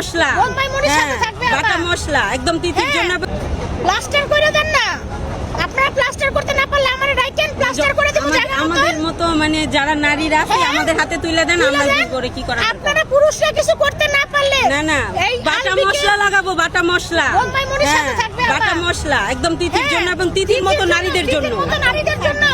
মশলা বাটা মশলা একদম তিথির জন্য প্লাস্টার করে দেন না। আপনারা প্লাস্টার করতে না পারলে আমারে রাইটেন প্লাস্টার করে দেব। আমাদের মতো মানে যারা নারীরা আছে আমাদের হাতে তুলে দেন, আমরা কি করে কি করা। আপনারা পুরুষরা কিছু করতে না পারলে না বাটা মশলা লাগাবো, বাটা মশলা বাটা মশলা একদম তিথির জন্য এবং তিথির মতো নারীদের জন্য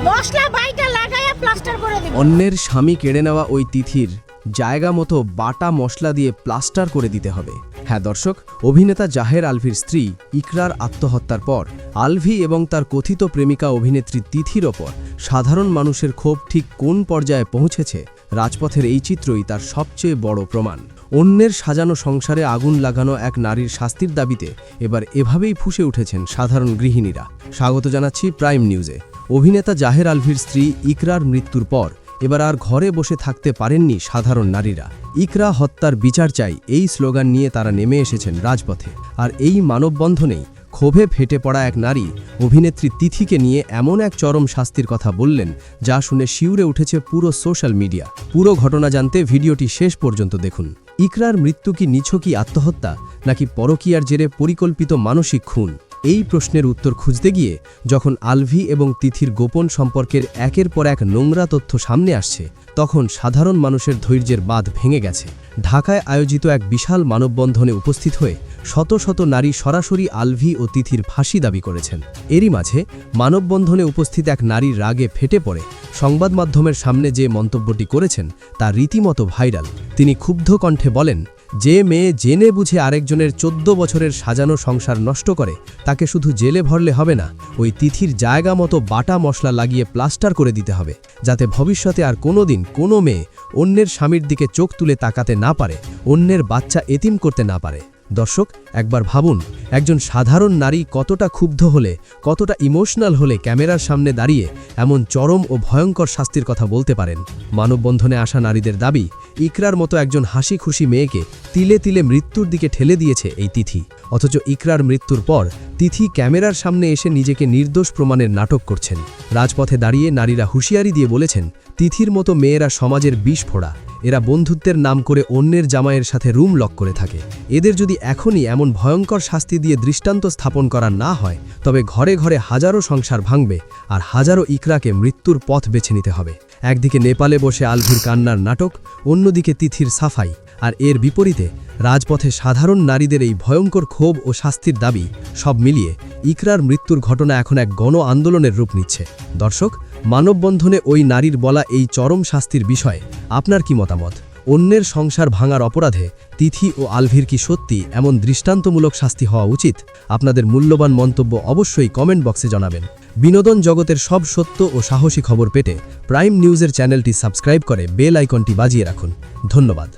মশলা বাইটা লাগায়া প্লাস্টার করে দেব। অন্যের স্বামী কেড়ে নেওয়া ওই তিথির জায়গা মতো বাটা মশলা দিয়ে প্লাস্টার করে দিতে হবে। হ্যাঁ দর্শক, অভিনেতা জাহের আলভির স্ত্রী ইকরার আত্মহত্যার পর আলভি এবং তার কথিত প্রেমিকা অভিনেত্রী তিথির ওপর সাধারণ মানুষের ক্ষোভ ঠিক কোন পর্যায়ে পৌঁছেছে, রাজপথের এই চিত্রই তার সবচেয়ে বড় প্রমাণ। অন্যের সাজানো সংসারে আগুন লাগানো এক নারীর শাস্তির দাবিতে এবার এভাবেই ফুঁসে উঠেছেন সাধারণ গৃহিণীরা। স্বাগত জানাচ্ছি প্রাইম নিউজে। অভিনেতা জাহের আলভির স্ত্রী ইকরার মৃত্যুর পর এবার আর ঘরে বসে থাকতে পারেননি সাধারণ নারীরা। ইকরা হত্যার বিচার চাই, এই স্লোগান নিয়ে তারা নেমে এসেছেন রাজপথে। আর এই মানববন্ধনেই ক্ষোভে ফেটে পড়া এক নারী অভিনেত্রী তিথিকে নিয়ে এমন এক চরম শাস্তির কথা বললেন, যা শুনে শিউরে উঠেছে পুরো সোশ্যাল মিডিয়া। পুরো ঘটনা জানতে ভিডিওটি শেষ পর্যন্ত দেখুন। ইকরার মৃত্যু কি নিছকই আত্মহত্যা, নাকি পরকীয়ার জেরে পরিকল্পিত মানসিক খুন? এই প্রশ্নের উত্তর খুঁজতে গিয়ে যখন আলভি এবং তিথির গোপন সম্পর্কের একের পর এক নোংরা তথ্য সামনে আসছে, তখন সাধারণ মানুষের ধৈর্যের বাঁধ ভেঙে গেছে। ঢাকায় আয়োজিত এক বিশাল মানববন্ধনে উপস্থিত হয়ে শত শত নারী সরাসরি আলভি ও তিথির ফাঁসি দাবি করেছেন। এরই মাঝে মানববন্ধনে উপস্থিত এক নারীর রাগে ফেটে পড়ে সংবাদ মাধ্যমের সামনে যে মন্তব্যটি করেছেন তা রীতিমতো ভাইরাল। তিনি ক্ষুব্ধ কণ্ঠে বলেন, যে মেয়ে জেনে বুঝে আরেকজনের 14 বছরের সাজানো সংসার নষ্ট করে, তাকে শুধু জেলে ভরলে হবে না, ওই তিথির জায়গা মতো বাটা মশলা লাগিয়ে প্লাস্টার করে দিতে হবে, যাতে ভবিষ্যতে আর কোনোদিন কোনো মেয়ে অন্যের স্বামীর দিকে চোখ তুলে তাকাতে না পারে, অন্যের বাচ্চা এতিম করতে না পারে। দর্শক, একবার ভাবুন, একজন সাধারণ নারী কতটা ক্ষুব্ধ হলে, কতটা ইমোশনাল হলে ক্যামেরার সামনে দাঁড়িয়ে এমন চরম ও ভয়ঙ্কর শাস্তির কথা বলতে পারেন। মানববন্ধনে আসা নারীদের দাবি, ইকরার মতো একজন হাসি খুশি মেয়েকে তিলে তিলে মৃত্যুর দিকে ঠেলে দিয়েছে এই তিথি। অথচ ইকরার মৃত্যুর পর তিথি ক্যামেরার সামনে এসে নিজেকে নির্দোষ প্রমাণের নাটক করছেন। রাজপথে দাঁড়িয়ে নারীরা হুঁশিয়ারি দিয়ে বলেছেন, তিথির মতো মেয়েরা সমাজের বিষ ফোড়া, এরা বন্ধুত্বের নাম করে অন্যের জামাইয়ের সাথে রুম লক করে থাকে। এদের যদি এখনই এমন ভয়ঙ্কর শাস্তি দিয়ে দৃষ্টান্ত স্থাপন করা না হয়, তবে ঘরে ঘরে হাজারো সংসার ভাঙবে আর হাজারো ইকরাকে মৃত্যুর পথ বেছে নিতে হবে। একদিকে নেপালে বসে আলভির কান্নার নাটক, অন্যদিকে তিথির সাফাই, আর এর বিপরীতে রাজপথে সাধারণ নারীদের এই ভয়ঙ্কর ক্ষোভ ও শাস্তির দাবি, সব মিলিয়ে ইকরার মৃত্যুর ঘটনা এখন এক গণ আন্দোলনের রূপ নিচ্ছে। দর্শক, মানববন্ধনে ওই নারীর বলা এই চরম শাস্তির বিষয়ে আপনার কি মতামত? অন্যের সংসার ভাঙার অপরাধে তিথি ও আলভির কি সত্যি এমন দৃষ্টান্তমূলক শাস্তি হওয়া উচিত? আপনাদের মূল্যবান মন্তব্য অবশ্যই কমেন্ট বক্সে জানাবেন। বিনোদন জগতের সব সত্য ও সাহসী খবর পেতে প্রাইম নিউজের চ্যানেলটি সাবস্ক্রাইব করে বেল আইকনটি বাজিয়ে রাখুন। ধন্যবাদ।